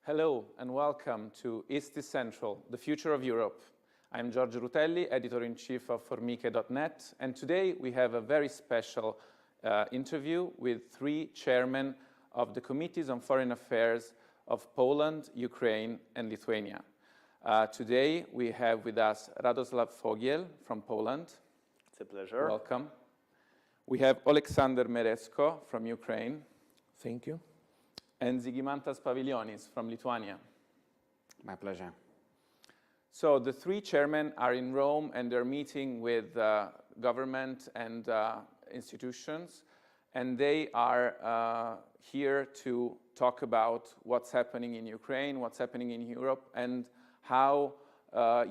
Hello and welcome to East is Central, the future of Europe. I'm Giorgio Rutelli, editor-in-chief of formiche.net, and today we have a very special interview with three chairmen of the Committees on Foreign Affairs of Poland, Ukraine, and Lithuania. Today we have with us Radosław Fogiel from Poland. It's a pleasure. Welcome. We have Oleksandr Merezhko from Ukraine. Thank you. And Žygimantas Pavilionis from Lithuania. My pleasure. So the three chairmen are in Rome and they're meeting with government and institutions, and they are here to talk about what's happening in Ukraine, what's happening in Europe, and how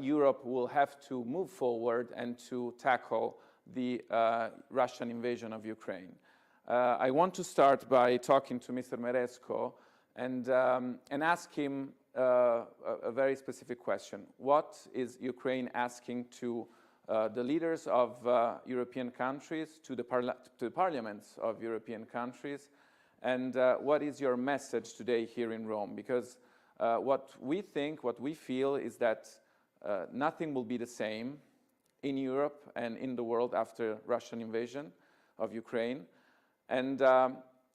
Europe will have to move forward and to tackle the Russian invasion of Ukraine. I want to start by talking to Mr. Merezhko and ask him a very specific question. What is Ukraine asking to the leaders of European countries, to the parliaments of European countries, and what is your message today here in Rome? Because what we think, what we feel is that nothing will be the same in Europe and in the world after Russian invasion of Ukraine.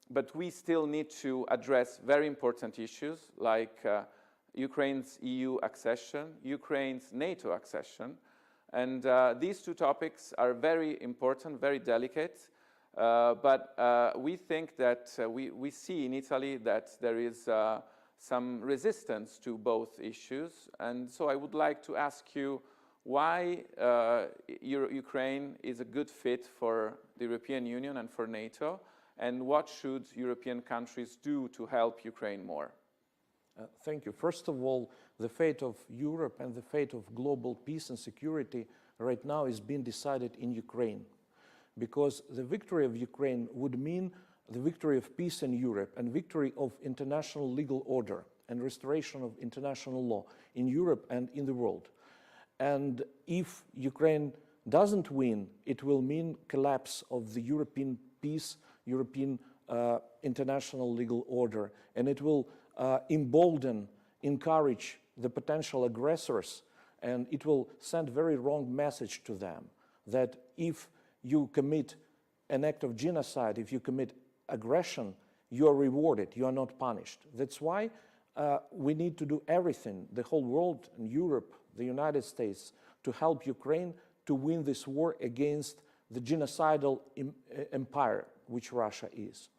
But we still need to address very important issues like Ukraine's EU accession, Ukraine's NATO accession. And these two topics are very important, very delicate. But we think that we see in Italy that there is some resistance to both issues. And so I would like to ask you why Ukraine is a good fit for the European Union and for NATO, and what should European countries do to help Ukraine more? Thank you. First of all, the fate of Europe and the fate of global peace and security right now is being decided in Ukraine, because the victory of Ukraine would mean the victory of peace in Europe and victory of international legal order and restoration of international law in Europe and in the world. And if Ukraine doesn't win, it will mean collapse of the European peace, European international legal order, and it will embolden, encourage the potential aggressors, and it will send very wrong message to them that if you commit an act of genocide, if you commit aggression, you are rewarded, you are not punished. That's why we need to do everything, the whole world and Europe, the United States, to help Ukraine to win this war against the genocidal empire which Russia is.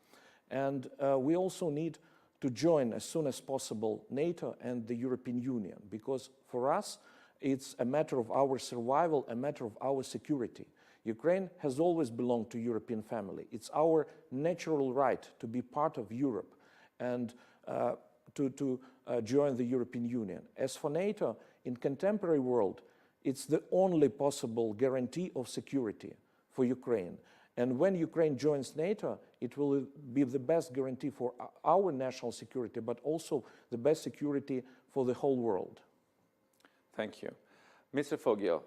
And we also need to join as soon as possible NATO and the European Union, because for us it's a matter of our survival, a matter of our security. Ukraine has always belonged to European family. It's our natural right to be part of Europe and to join the European Union. As for NATO, in contemporary world, it's the only possible guarantee of security for Ukraine. And when Ukraine joins NATO, it will be the best guarantee for our national security, but also the best security for the whole world. Thank you. Mr. Fogiel,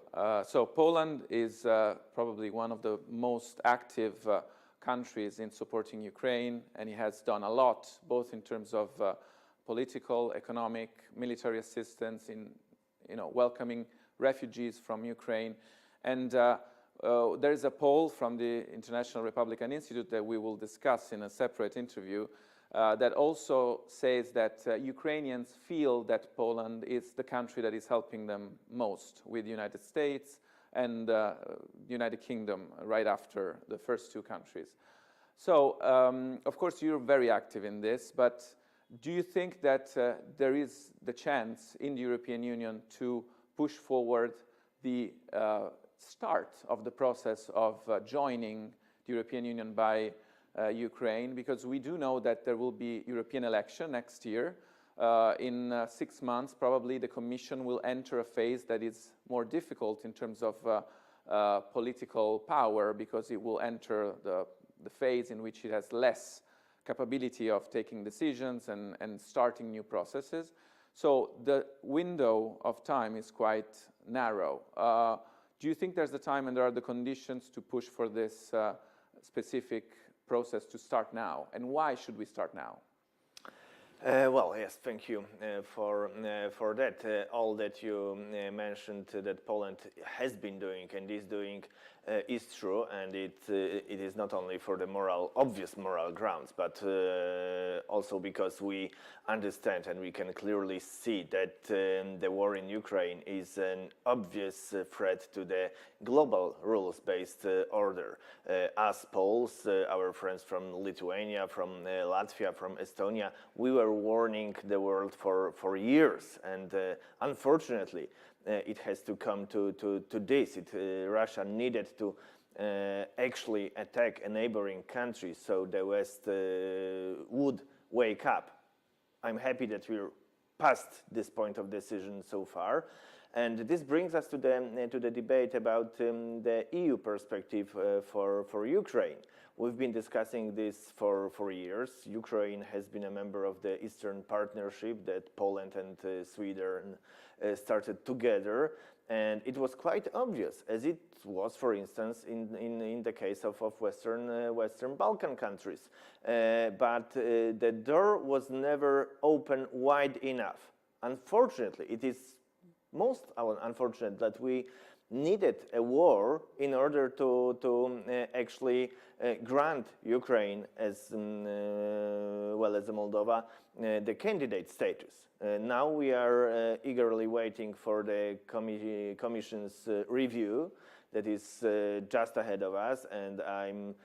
so Poland is probably one of the most active countries in supporting Ukraine, and it has done a lot, both in terms of political, economic, military assistance in welcoming refugees from Ukraine. And there is a poll from the International Republican Institute that we will discuss in a separate interview that also says that Ukrainians feel that Poland is the country that is helping them most, with the United States and the United Kingdom right after the first two countries. So, of course, you're very active in this, but do you think that there is the chance in the European Union to push forward the start of the process of joining the European Union by Ukraine? Because we do know that there will be European election next year. In 6 months, probably the Commission will enter a phase that is more difficult in terms of political power, because it will enter the phase in which it has less capability of taking decisions and starting new processes. So the window of time is quite narrow. Do you think there's the time and there are the conditions to push for this specific process to start now? And why should we start now? Well, yes, thank you for that. All that you mentioned that Poland has been doing and is doing is true, and it is not only for the obvious moral grounds, but also because we understand and we can clearly see that the war in Ukraine is an obvious threat to the global rules-based order. As Poles, our friends from Lithuania, from Latvia, from Estonia, we were warning the world for years, and unfortunately, it has to come to this. Russia needed to actually attack a neighboring country so the West would wake up. I'm happy that we're past this point of decision so far. And this brings us to the debate about the EU perspective for Ukraine. We've been discussing this for years. Ukraine has been a member of the Eastern Partnership that Poland and Sweden started together. And it was quite obvious, as it was, for instance, in the case of Western Balkan countries. But the door was never open wide enough. Unfortunately, it is most unfortunate that we needed a war in order to actually grant Ukraine, as well as Moldova, the candidate status. Now we are eagerly waiting for the Commission's review that is just ahead of us, and I'm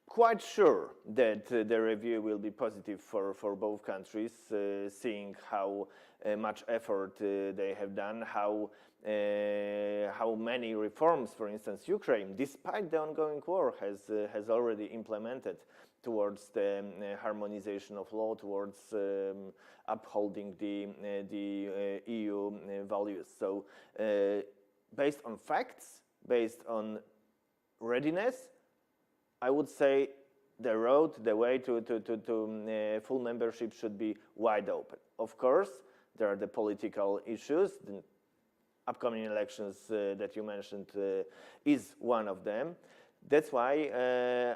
quite sure that the review will be positive for both countries, seeing how much effort they have done, how many reforms, for instance, Ukraine, despite the ongoing war, has already implemented towards the harmonization of law, towards upholding the EU values. So, based on facts, based on readiness, I would say the way to full membership should be wide open. Of course, there are the political issues. The upcoming elections that you mentioned is one of them. That's why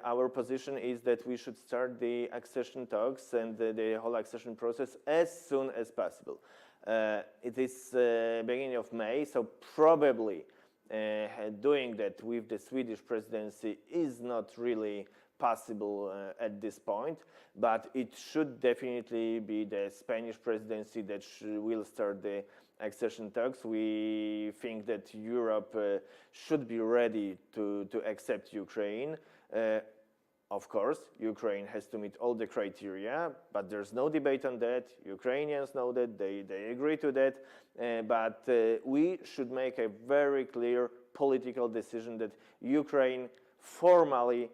our position is that we should start the accession talks and the whole accession process as soon as possible. It is beginning of May, so probably doing that with the Swedish presidency is not really possible at this point, but it should definitely be the Spanish presidency that will start the accession talks. We think that Europe should be ready to accept Ukraine. Of course, Ukraine has to meet all the criteria, but there's no debate on that. Ukrainians know that, they agree to that, but we should make a very clear political decision that Ukraine formally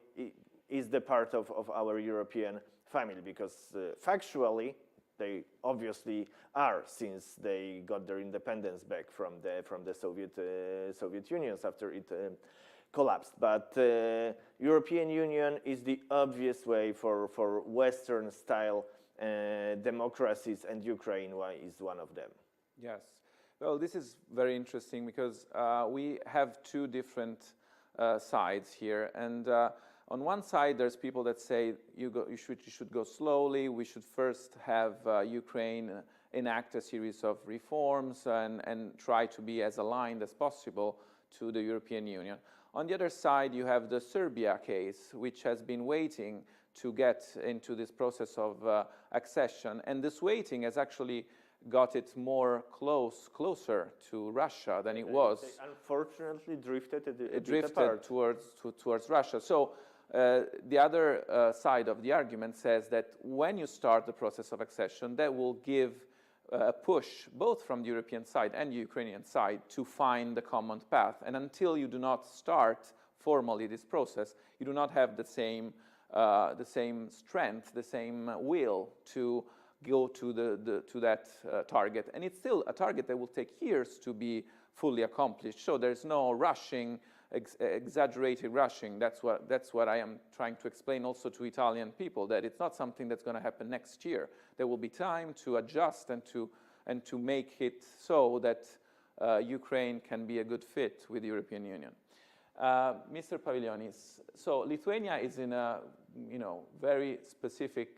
is the part of our European family, because factually they obviously are, since they got their independence back from the Soviet Union after it collapsed. But European Union is the obvious way for Western style democracies, and Ukraine is one of them. Yes. Well, this is very interesting because we have two different sides here, and on one side, there's people that say you should go slowly. We should first have Ukraine enact a series of reforms and try to be as aligned as possible to the European Union. On the other side, you have the Serbia case, which has been waiting to get into this process of accession, and this waiting has actually got it closer to Russia than it was. Unfortunately, drifted towards Russia. So. The other side of the argument says that when you start the process of accession, that will give a push both from the European side and the Ukrainian side to find the common path. And until you do not start formally this process, you do not have the same strength, the same will to go to that target. And it's still a target that will take years to be fully accomplished. So there's no rushing. Exaggerated rushing. That's what I am trying to explain also to Italian people, that it's not something that's going to happen next year. There will be time to adjust and to make it so that Ukraine can be a good fit with the European Union. Mr. Pavilionis, so Lithuania is in a very specific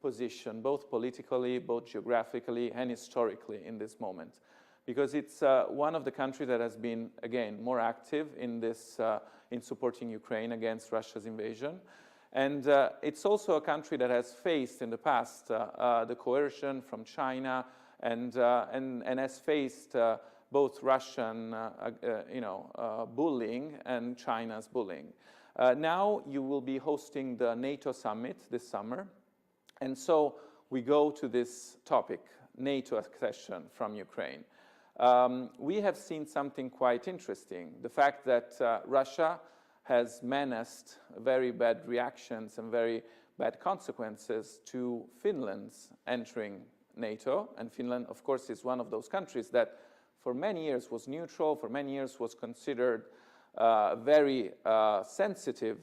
position, both politically, both geographically, and historically in this moment. Because it's one of the countries that has been, again, more active in this, in supporting Ukraine against Russia's invasion. And it's also a country that has faced in the past the coercion from China and has faced both Russian bullying and China's bullying. Now you will be hosting the NATO summit this summer. And so we go to this topic, NATO accession from Ukraine. We have seen something quite interesting, the fact that Russia has menaced very bad reactions and very bad consequences to Finland's entering NATO. And Finland, of course, is one of those countries that for many years was neutral, for many years was considered a very sensitive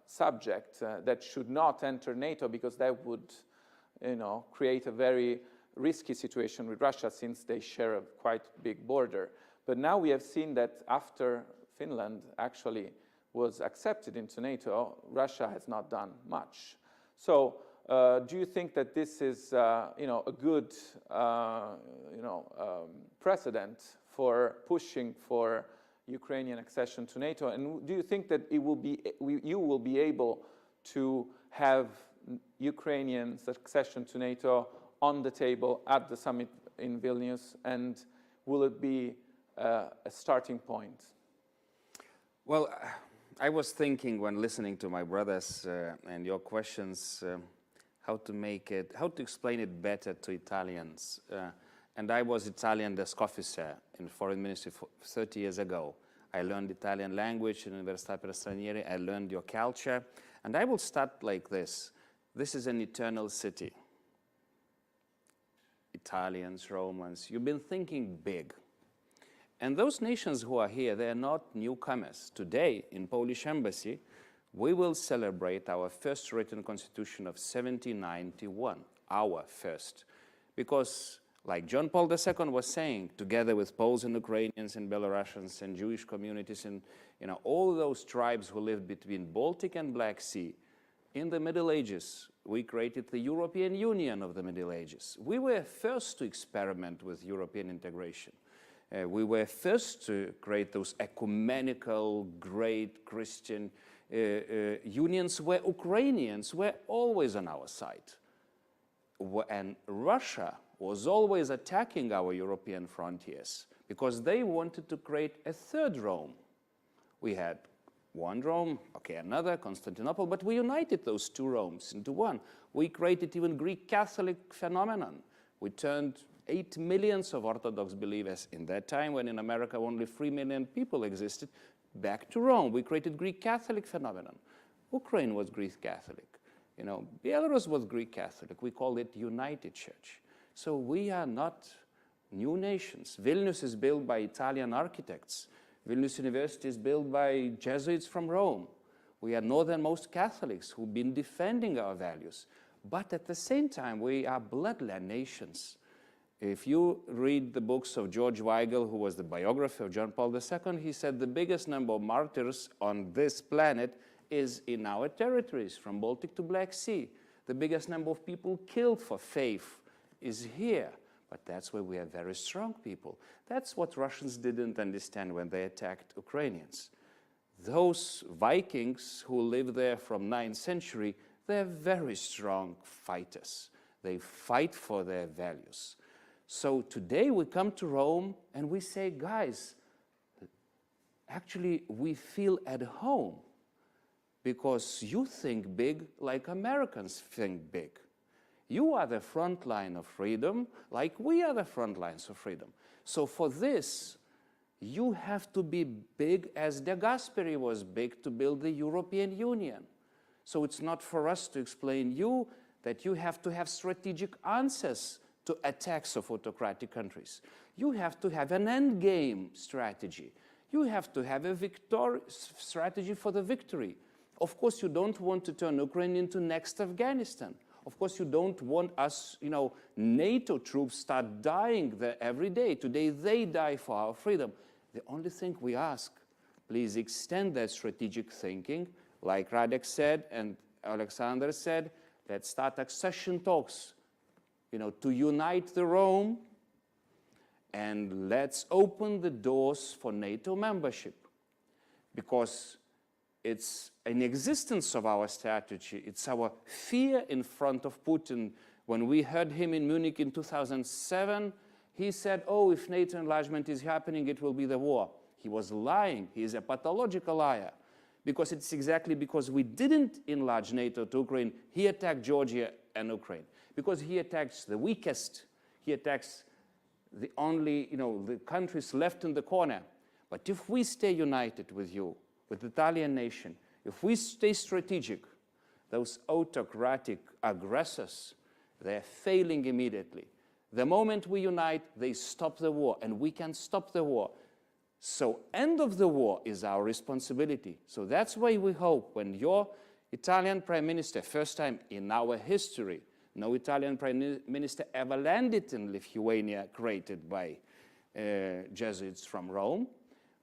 subject that should not enter NATO because that would, create a very risky situation with Russia since they share a quite big border. But now we have seen that after Finland actually was accepted into NATO, Russia has not done much. So do you think that this is a good precedent for pushing for Ukrainian accession to NATO? And do you think that you will be able to have Ukrainians' accession to NATO on the table at the summit in Vilnius, and will it be a starting point? Well, I was thinking when listening to my brothers and your questions, how to explain it better to Italians. And I was Italian desk officer in foreign ministry 30 years ago. I learned Italian language in Università per Stranieri. I learned your culture. And I will start like this. This is an eternal city. Italians, Romans, you've been thinking big. And those nations who are here, they are not newcomers. Today, in Polish embassy, we will celebrate our first written constitution of 1791, our first. Because, like John Paul II was saying, together with Poles and Ukrainians and Belarusians and Jewish communities and all those tribes who lived between Baltic and Black Sea, in the Middle Ages, we created the European Union of the Middle Ages. We were first to experiment with European integration. We were first to create those ecumenical, great Christian unions where Ukrainians were always on our side. And Russia was always attacking our European frontiers because they wanted to create a third Rome. We had one Rome, okay, another, Constantinople, but we united those two Romes into one. We created even Greek Catholic phenomenon. We turned 8 million of Orthodox believers in that time, when in America only 3 million people existed, back to Rome. We created Greek Catholic phenomenon. Ukraine was Greek Catholic. Belarus was Greek Catholic. We call it United Church. So we are not new nations. Vilnius is built by Italian architects. Vilnius University is built by Jesuits from Rome. We are northernmost Catholics who've been defending our values. But at the same time, we are bloodland nations. If you read the books of George Weigel, who was the biographer of John Paul II, he said the biggest number of martyrs on this planet is in our territories, from Baltic to Black Sea. The biggest number of people killed for faith is here. But that's where we are very strong people. That's what Russians didn't understand when they attacked Ukrainians. Those Vikings who lived there from 9th century, they're very strong fighters. They fight for their values. So today we come to Rome and we say, guys, actually we feel at home because you think big like Americans think big. You are the front line of freedom, like we are the front lines of freedom. So for this, you have to be big as De Gasperi was big to build the European Union. So it's not for us to explain you that you have to have strategic answers to attacks of autocratic countries. You have to have an endgame strategy. You have to have a strategy for the victory. Of course, you don't want to turn Ukraine into next Afghanistan. Of course, you don't want us, NATO troops start dying there every day. Today, they die for our freedom. The only thing we ask, please extend that strategic thinking, like Radek said and Oleksandr said, Let's start accession talks, to unite the Rome, and let's open the doors for NATO membership, because it's an existence of our strategy. It's our fear in front of Putin. When we heard him in Munich in 2007, he said, oh, if NATO enlargement is happening, it will be the war. He was lying. He is a pathological liar. Because it's exactly because we didn't enlarge NATO to Ukraine, he attacked Georgia and Ukraine. Because he attacks the weakest, he attacks the only, the countries left in the corner. But if we stay united with you, with the Italian nation, if we stay strategic, those autocratic aggressors, they're failing immediately. The moment we unite, they stop the war, and we can stop the war. So end of the war is our responsibility. So that's why we hope when your Italian Prime Minister, first time in our history, no Italian Prime Minister ever landed in Lithuania created by Jesuits from Rome.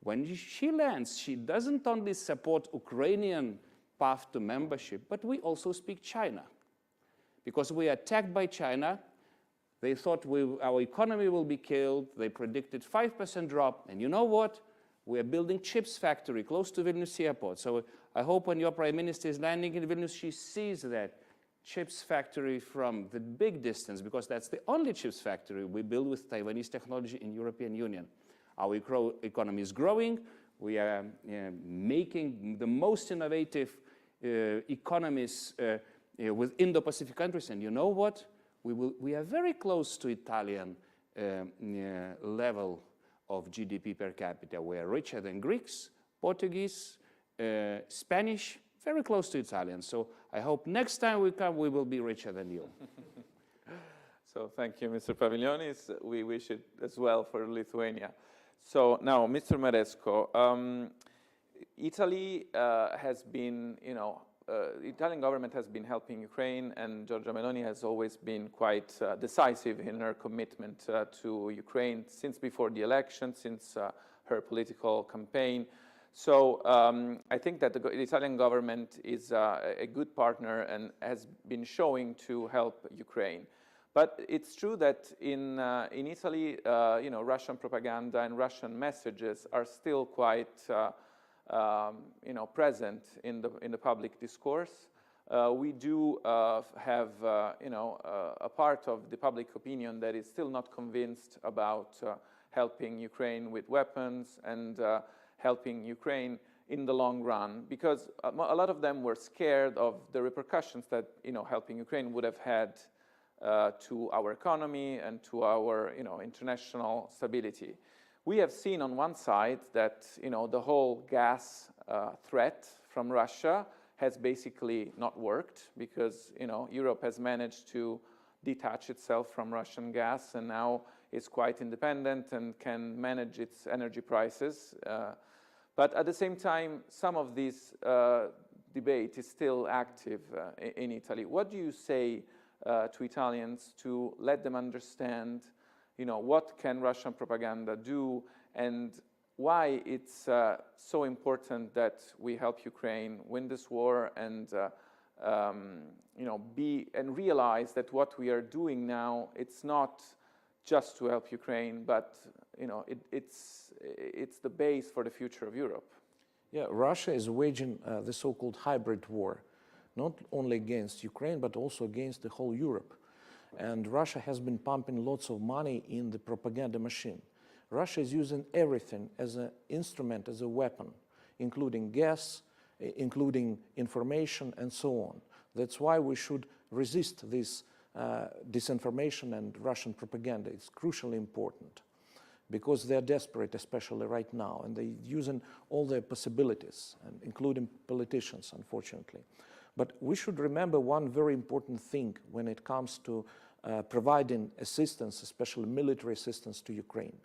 When she lands, she doesn't only support Ukrainian path to membership, but we also speak China. Because we are attacked by China, they thought our economy will be killed. They predicted 5% drop. And you know what? We are building chips factory close to Vilnius airport. So I hope when your Prime Minister is landing in Vilnius, she sees that chips factory from the big distance, because that's the only chips factory we build with Taiwanese technology in European Union. Our economy is growing. We are making the most innovative economies with Indo-Pacific countries. And you know what? We are very close to Italian level of GDP per capita. We are richer than Greeks, Portuguese, Spanish, very close to Italian. So I hope next time we come, we will be richer than you. So thank you, Mr. Pavilionis. We wish it as well for Lithuania. So now, Mr. Merezhko, Italy has been, the Italian government has been helping Ukraine, and Giorgia Meloni has always been quite decisive in her commitment to Ukraine since before the election, since her political campaign. So I think that the Italian government is a good partner and has been showing to help Ukraine. But it's true that in Italy, Russian propaganda and Russian messages are still quite present in the public discourse. We do have, a part of the public opinion that is still not convinced about helping Ukraine with weapons and helping Ukraine in the long run, because a lot of them were scared of the repercussions that, helping Ukraine would have had to our economy and to our, international stability. We have seen on one side that, the whole gas threat from Russia has basically not worked because, Europe has managed to detach itself from Russian gas and now is quite independent and can manage its energy prices. But at the same time, some of this debate is still active in Italy. What do you say to Italians to let them understand, what can Russian propaganda do and why it's so important that we help Ukraine win this war and, realize that what we are doing now, it's not just to help Ukraine, but, it's the base for the future of Europe. Yeah, Russia is waging the so-called hybrid war, not only against Ukraine, but also against the whole Europe. And Russia has been pumping lots of money in the propaganda machine. Russia is using everything as an instrument, as a weapon, including gas, including information, and so on. That's why we should resist this disinformation and Russian propaganda. It's crucially important because they're desperate, especially right now, and they're using all their possibilities, and including politicians, unfortunately. But we should remember one very important thing when it comes to providing assistance, especially military assistance to Ukraine.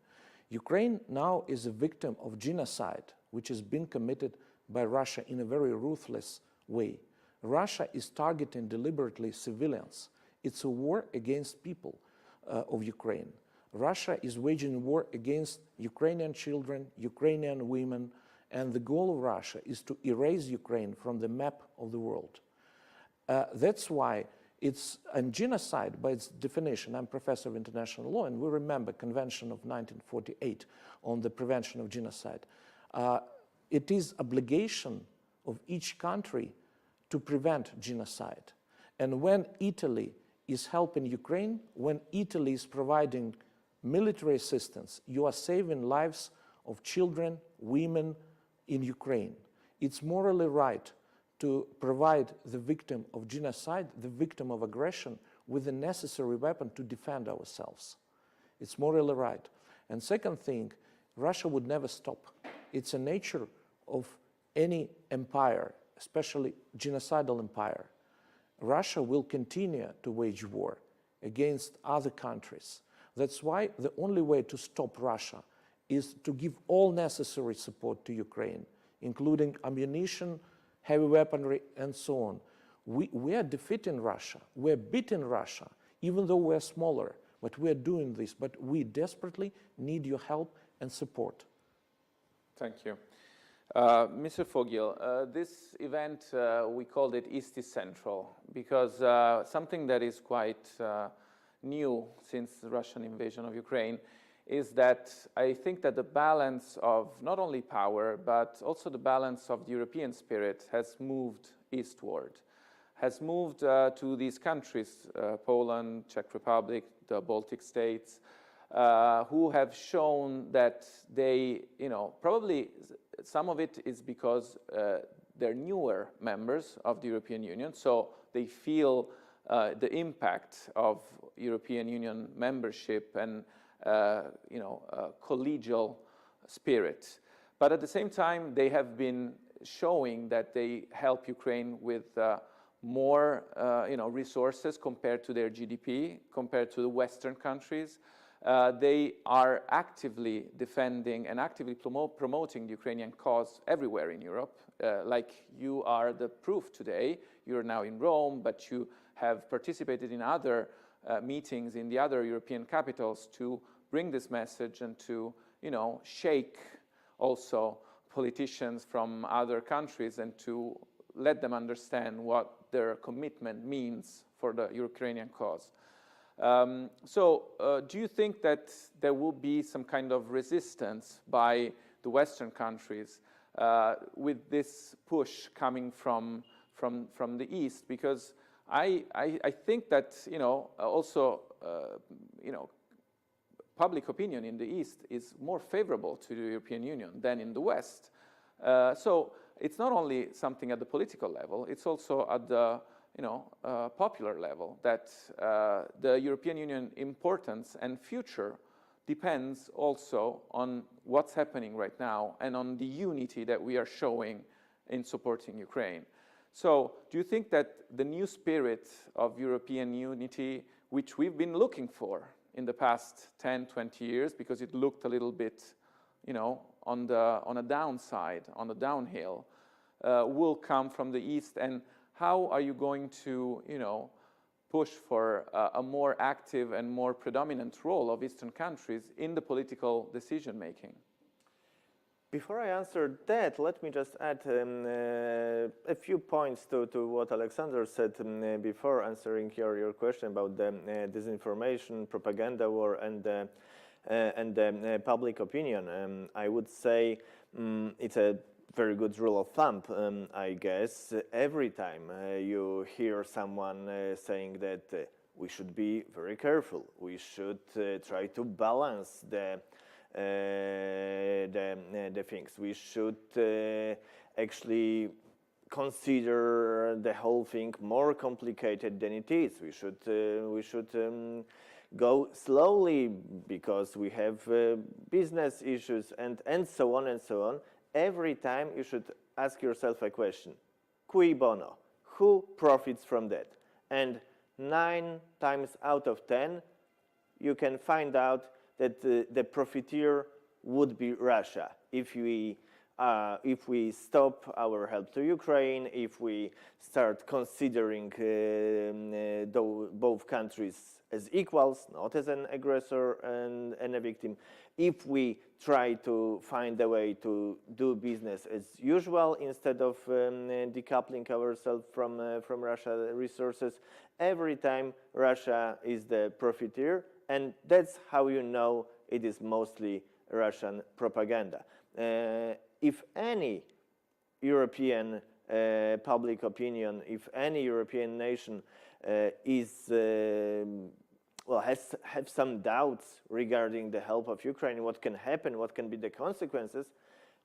Ukraine now is a victim of genocide, which has been committed by Russia in a very ruthless way. Russia is targeting deliberately civilians. It's a war against people of Ukraine. Russia is waging war against Ukrainian children, Ukrainian women, and the goal of Russia is to erase Ukraine from the map of the world. That's why It's a genocide by its definition. I'm professor of international law, and we remember Convention of 1948 on the prevention of genocide. It is obligation of each country to prevent genocide. And when Italy is helping Ukraine, when Italy is providing military assistance, you are saving lives of children, women in Ukraine. It's morally right to provide the victim of genocide, the victim of aggression, with the necessary weapon to defend ourselves. It's morally right. And second thing, Russia would never stop. It's a nature of any empire, especially genocidal empire. Russia will continue to wage war against other countries. That's why the only way to stop Russia is to give all necessary support to Ukraine, including ammunition, heavy weaponry, and so on. We are defeating Russia. We're beating Russia, even though we're smaller. But we're doing this. But we desperately need your help and support. Thank you. Mr. Fogiel, this event, we called it East is Central, because something that is quite new since the Russian invasion of Ukraine is that I think that the balance of not only power, but also the balance of the European spirit has moved eastward, has moved to these countries, Poland, Czech Republic, the Baltic states, who have shown that they, probably some of it is because they're newer members of the European Union, so they feel the impact of European Union membership and collegial spirit. But at the same time, they have been showing that they help Ukraine with more resources compared to their GDP, compared to the Western countries. They are actively defending and actively promoting the Ukrainian cause everywhere in Europe. Like you are the proof today. You're now in Rome, but you have participated in other meetings in the other European capitals to bring this message and to, shake also politicians from other countries and to let them understand what their commitment means for the Ukrainian cause. Do you think that there will be some kind of resistance by the Western countries with this push coming from the East? Because I think that, also, public opinion in the East is more favorable to the European Union than in the West. So it's not only something at the political level, it's also at the popular level that the European Union importance and future depends also on what's happening right now and on the unity that we are showing in supporting Ukraine. So do you think that the new spirit of European unity, which we've been looking for in the past 10, 20 years, because it looked a little bit, on a downside, on the downhill, will come from the East? And how are you going to, push for a more active and more predominant role of Eastern countries in the political decision-making? Before I answer that, let me just add a few points to what Oleksandr said before answering your question about the disinformation, propaganda war, and the public opinion. I would say it's a very good rule of thumb, I guess. Every time you hear someone saying that we should be very careful, we should try to balance the things. We should actually consider the whole thing more complicated than it is. We should go slowly because we have business issues and so on and so on. Every time you should ask yourself a question: cui bono? Who profits from that? And 9 times out of 10, you can find out that the profiteer would be Russia if we if we stop our help to Ukraine, if we start considering both countries as equals, not as an aggressor and a victim, if we try to find a way to do business as usual instead of decoupling ourselves from Russia's resources, every time Russia is the profiteer, and that's how you know it is mostly Russian propaganda. If any European public opinion, if any European nation have some doubts regarding the help of Ukraine, what can happen, what can be the consequences,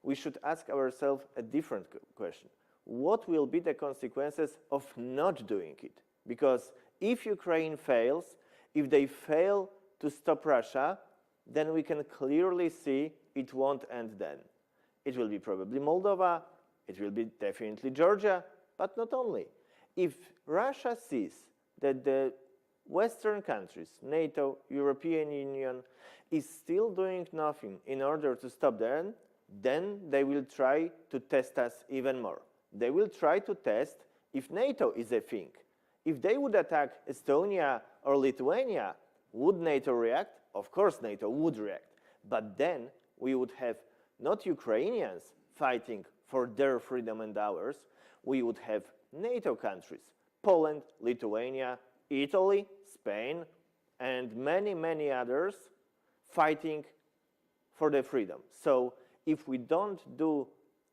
we should ask ourselves a different question. What will be the consequences of not doing it? Because if Ukraine fails, if they fail to stop Russia, then we can clearly see it won't end then. It will be probably Moldova, it will be definitely Georgia, but not only. If Russia sees that the Western countries, NATO, European Union, is still doing nothing in order to stop them, then they will try to test us even more. They will try to test if NATO is a thing. If they would attack Estonia or Lithuania, would NATO react? Of course NATO would react. But then we would have not Ukrainians fighting for their freedom and ours, we would have NATO countries, Poland, Lithuania, Italy, Spain, and many, many others fighting for their freedom. So if we don't do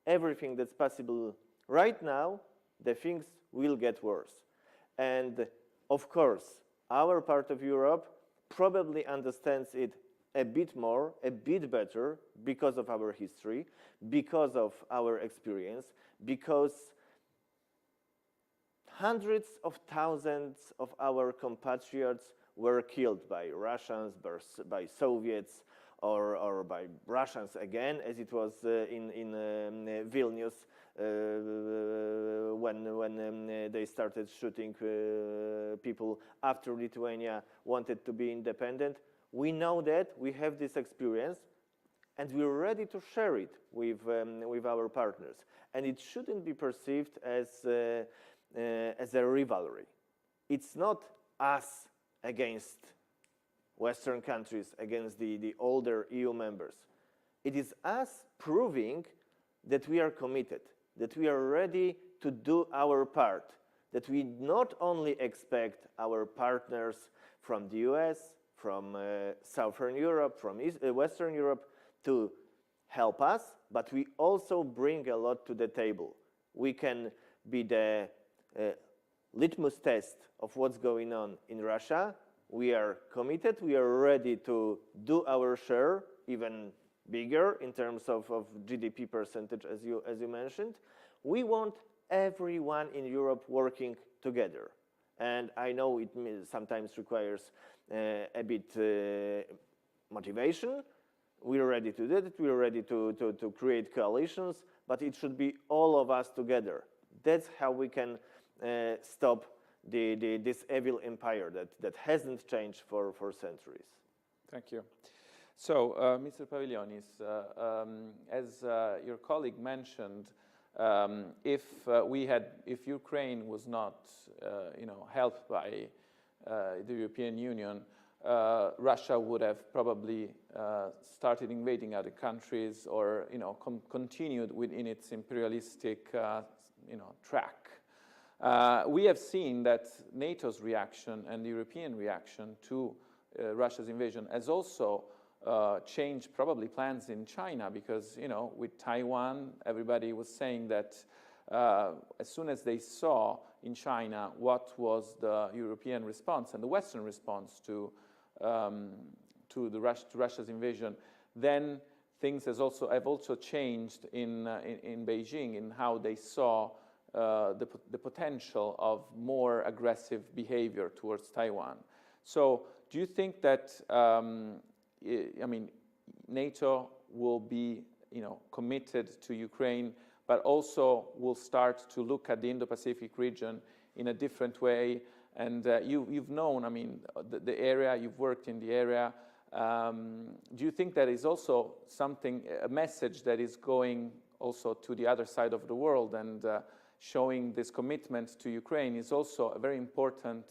everything that's possible right now, the things will get worse. And of course, our part of Europe probably understands it a bit more, a bit better, because of our history, because of our experience, because hundreds of thousands of our compatriots were killed by Russians, by Soviets, or by Russians again, as it was in Vilnius when they started shooting people after Lithuania wanted to be independent. We know that, we have this experience, and we're ready to share it with our partners. And it shouldn't be perceived as a rivalry. It's not us against Western countries, against the older EU members. It is us proving that we are committed, that we are ready to do our part, that we not only expect our partners from the US, from Southern Europe, from Western Europe to help us, but we also bring a lot to the table. We can be the litmus test of what's going on in Russia. We are committed, we are ready to do our share, even bigger in terms of GDP percentage, as you mentioned. We want everyone in Europe working together. And I know it sometimes requires a bit motivation. We are ready to do it, we are ready to create coalitions, but it should be all of us together. That's how we can stop this evil empire that hasn't changed for centuries. Thank you. So, Mr. Pavilionis, as your colleague mentioned, if Ukraine was not, helped by the European Union, Russia would have probably started invading other countries, or continued within its imperialistic, track. We have seen that NATO's reaction and the European reaction to Russia's invasion has also changed probably plans in China, because with Taiwan, everybody was saying that as soon as they saw in China what was the European response and the Western response to Russia's invasion, then things have also changed in Beijing in how they saw the potential of more aggressive behavior towards Taiwan. So, do you think that NATO will be, committed to Ukraine, but also will start to look at the Indo-Pacific region in a different way? And you've known, the area, you've worked in the area. Do you think that is also a message that is going also to the other side of the world, and showing this commitment to Ukraine is also a very important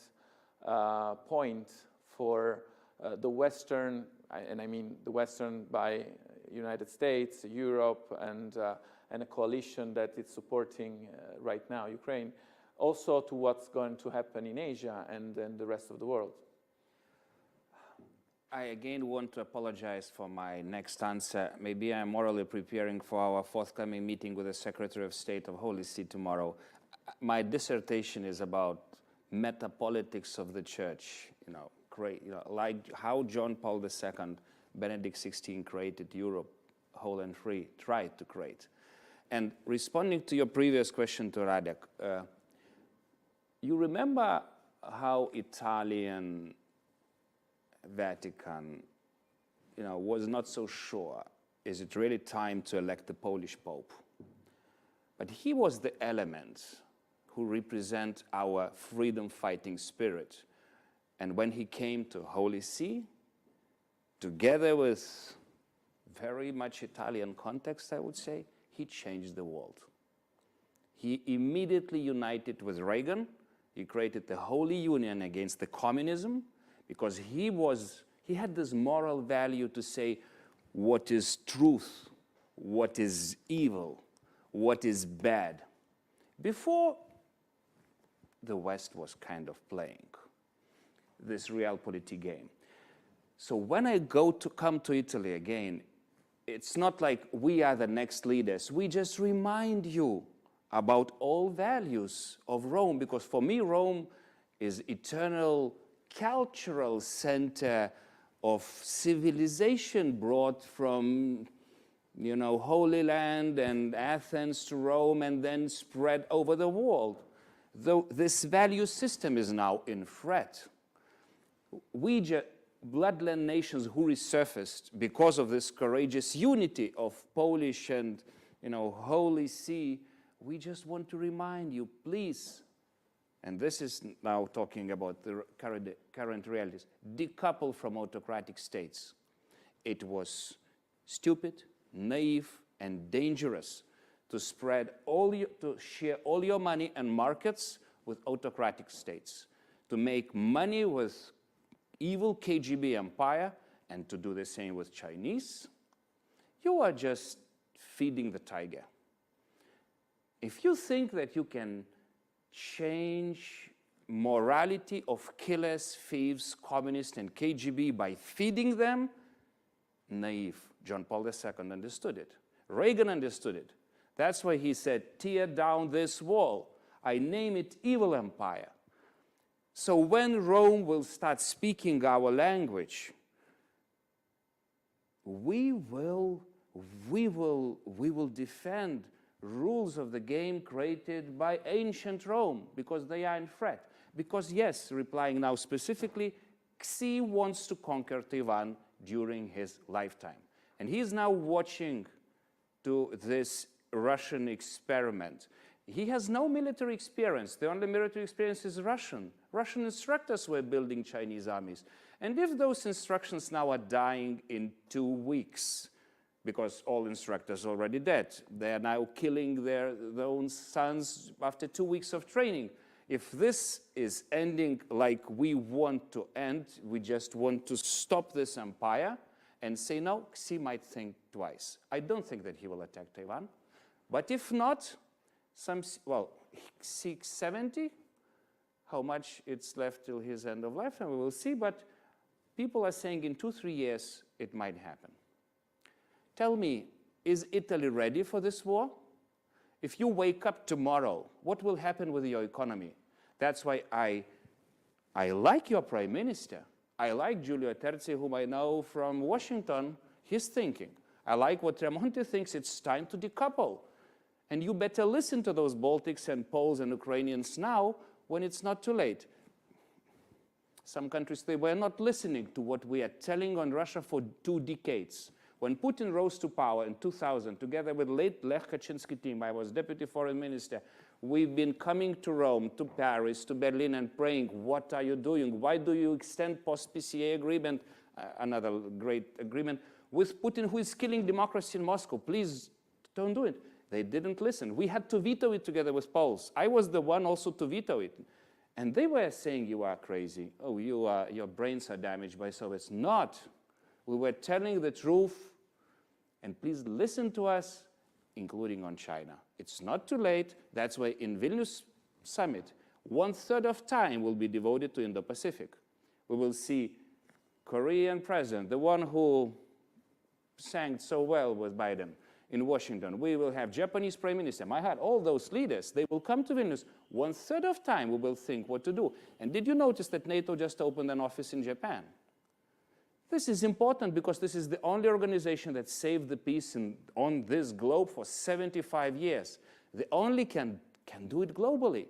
point for the Western, and I mean the Western by United States, Europe, and a coalition that is supporting right now Ukraine, also to what's going to happen in Asia and the rest of the world. I again want to apologize for my next answer. Maybe I'm morally preparing for our forthcoming meeting with the Secretary of State of Holy See tomorrow. My dissertation is about metapolitics of the Church, like how John Paul II, Benedict XVI created Europe whole and free, tried to create. And responding to your previous question to Radek, you remember how Italian Vatican, was not so sure, is it really time to elect the Polish Pope? But he was the element who represent our freedom-fighting spirit. And when he came to Holy See, together with very much Italian context, I would say, he changed the world. He immediately united with Reagan. He created the Holy Union against the communism, because he had this moral value to say what is truth, what is evil, what is bad. Before, the West was kind of playing this realpolitik game. So when I come to Italy again, it's not like we are the next leaders. We just remind you about all values of Rome, because for me, Rome is eternal cultural center of civilization brought from, Holy Land and Athens to Rome and then spread over the world. Though this value system is now in threat. We bloodland nations who resurfaced because of this courageous unity of Polish and, Holy See, we just want to remind you, please, and this is now talking about the current realities, decouple from autocratic states. It was stupid, naive, and dangerous to to share all your money and markets with autocratic states, to make money with evil KGB empire, and to do the same with Chinese. You are just feeding the tiger. If you think that you can change morality of killers, thieves, communists, and KGB by feeding them, naive. John Paul II understood it. Reagan understood it. That's why he said, tear down this wall. I name it evil empire. So when Rome will start speaking our language, we will defend rules of the game created by ancient Rome, because they are in threat. Because yes, replying now specifically, Xi wants to conquer Taiwan during his lifetime. And he is now watching to this Russian experiment. He has no military experience. The only military experience is Russian. Russian instructors were building Chinese armies. And if those instructions now are dying in 2 weeks, because all instructors are already dead, they are now killing their own sons after 2 weeks of training. If this is ending like we want to end, we just want to stop this empire and say, no, Xi might think twice. I don't think that he will attack Taiwan. But if not, 670, how much it's left till his end of life, and we will see. But people are saying in 2-3 years it might happen. Tell me, is Italy ready for this war? If you wake up tomorrow, what will happen with your economy? That's why I like your prime minister. I like Giulio Terzi, whom I know from Washington, his thinking. I like what Tremonti thinks, it's time to decouple. And you better listen to those Baltics and Poles and Ukrainians now when it's not too late. Some countries, they were not listening to what we are telling on Russia for 2 decades. When Putin rose to power in 2000, together with late Lech Kaczynski team, I was deputy foreign minister, we've been coming to Rome, to Paris, to Berlin and praying, what are you doing? Why do you extend post-PCA agreement, another great agreement, with Putin who is killing democracy in Moscow? Please don't do it. They didn't listen. We had to veto it together with Poles. I was the one also to veto it. And they were saying, you are crazy. Oh, your brains are damaged by Soviets. Not. We were telling the truth. And please listen to us, including on China. It's not too late. That's why in Vilnius summit, 1/3 of time will be devoted to Indo-Pacific. We will see Korean president, the one who sang so well with Biden in Washington. We will have Japanese prime minister. I had all those leaders. They will come to Vilnius. 1/3 of time we will think what to do. And did you notice that NATO just opened an office in Japan? This is important because this is the only organization that saved the peace on this globe for 75 years. The only can do it globally.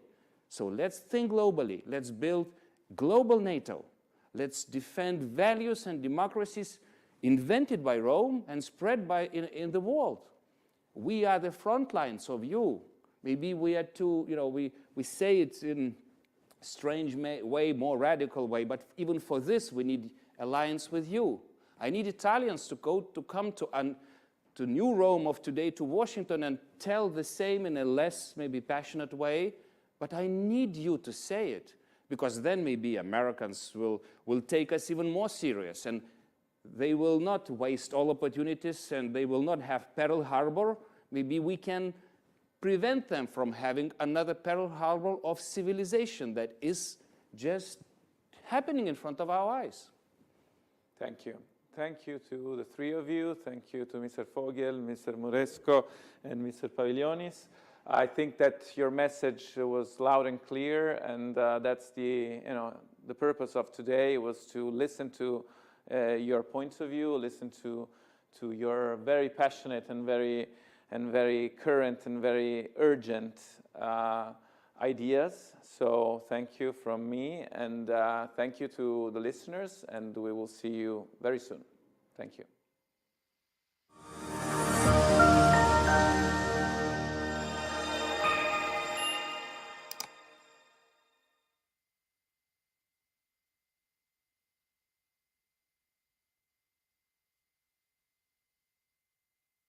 So let's think globally. Let's build global NATO. Let's defend values and democracies invented by Rome and spread in the world. We are the front lines of you. Maybe we are too, we say it in a strange way, more radical way, but even for this we need alliance with you. I need Italians to come to New Rome of today, to Washington, and tell the same in a less maybe passionate way, but I need you to say it, because then maybe Americans will take us even more serious, and they will not waste all opportunities, and they will not have Pearl Harbor. Maybe we can prevent them from having another Pearl Harbor of civilization that is just happening in front of our eyes. Thank you. Thank you to the three of you. Thank you to Mr. Fogiel, Mr. Merezhko, and Mr. Pavilionis. I think that your message was loud and clear, and that's the purpose of today, was to listen to your points of view, listen to your very passionate and very current and very urgent ideas. So thank you from me, and thank you to the listeners, and we will see you very soon. Thank you.